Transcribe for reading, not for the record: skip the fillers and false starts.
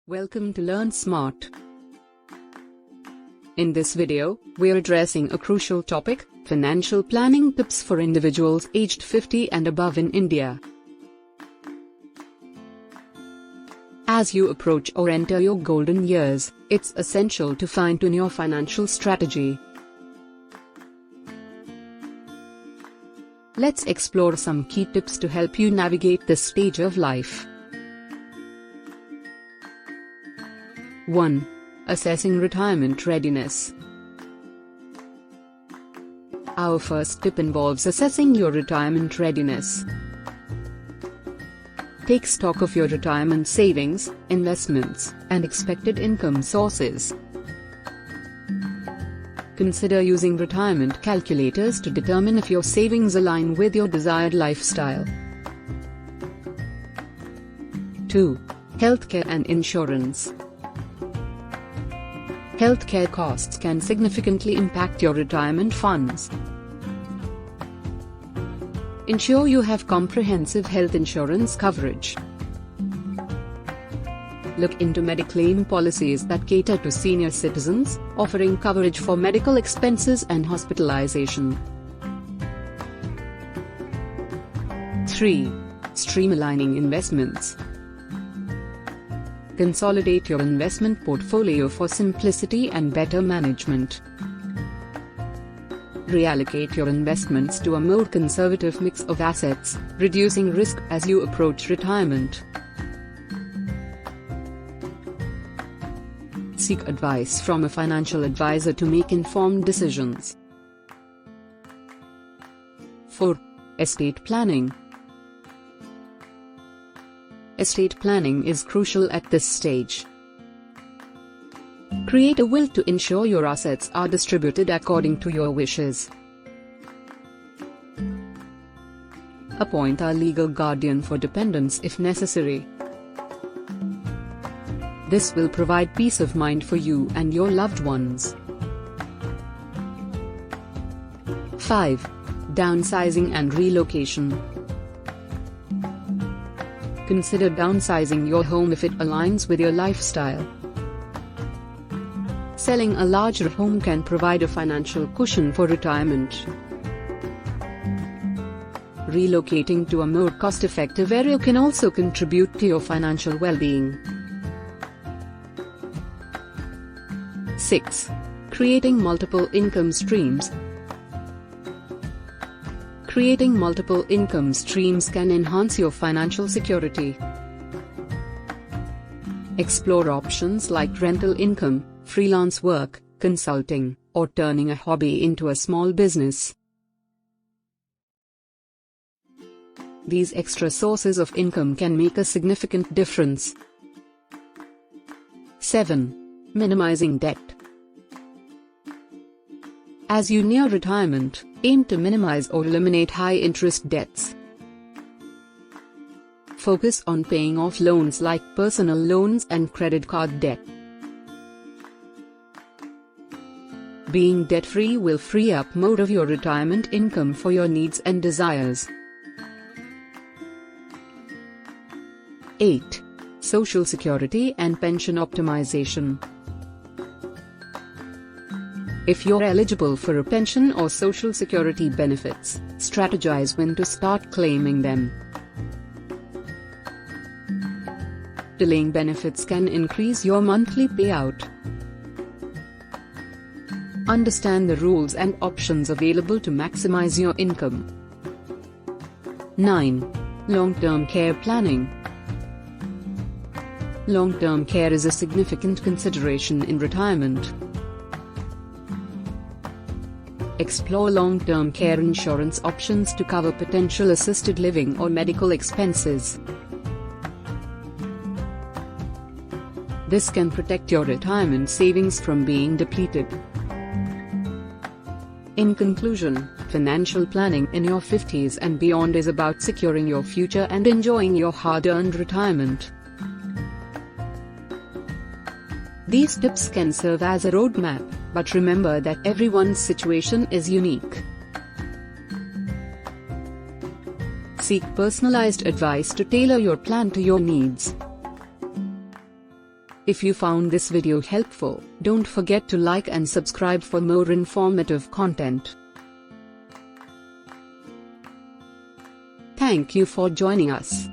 Welcome to Learn Smart. In this video, we're addressing a crucial topic: financial planning tips for individuals aged 50 and above in India. As you approach or enter your golden years, it's essential to fine-tune your financial strategy. Let's explore some key tips to help you navigate this stage of life. 1. Assessing retirement readiness. Our first tip involves assessing your retirement readiness. Take stock of your retirement savings, investments, and expected income sources. Consider using retirement calculators to determine if your savings align with your desired lifestyle. 2. Healthcare and insurance. Healthcare costs can significantly impact your retirement funds. Ensure you have comprehensive health insurance coverage. Look into Mediclaim policies that cater to senior citizens, offering coverage for medical expenses and hospitalization. 3. Streamlining investments. Consolidate your investment portfolio for simplicity and better management. Reallocate your investments to a more conservative mix of assets, reducing risk as you approach retirement. Seek advice from a financial advisor to make informed decisions. 4. Estate planning. Estate planning is crucial at this stage. Create a will to ensure your assets are distributed according to your wishes. Appoint a legal guardian for dependents if necessary. This will provide peace of mind for you and your loved ones. 5. Downsizing and relocation. Consider downsizing your home if it aligns with your lifestyle. Selling a larger home can provide a financial cushion for retirement. Relocating to a more cost-effective area can also contribute to your financial well-being. 6. Creating multiple income streams. Creating multiple income streams can enhance your financial security. Explore options like rental income, freelance work, consulting, or turning a hobby into a small business. These extra sources of income can make a significant difference. 7. Minimizing debt. As you near retirement, aim to minimize or eliminate high-interest debts. Focus on paying off loans like personal loans and credit card debt. Being debt-free will free up more of your retirement income for your needs and desires. 8. Social Security and pension optimization. If you're eligible for a pension or Social Security benefits, strategize when to start claiming them. Delaying benefits can increase your monthly payout. Understand the rules and options available to maximize your income. 9. Long-term care planning. Long-term care is a significant consideration in retirement. Explore long-term care insurance options to cover potential assisted living or medical expenses. This can protect your retirement savings from being depleted. In conclusion, financial planning in your 50s and beyond is about securing your future and enjoying your hard-earned retirement. These tips can serve as a roadmap, but remember that everyone's situation is unique. Seek personalized advice to tailor your plan to your needs. If you found this video helpful, don't forget to like and subscribe for more informative content. Thank you for joining us.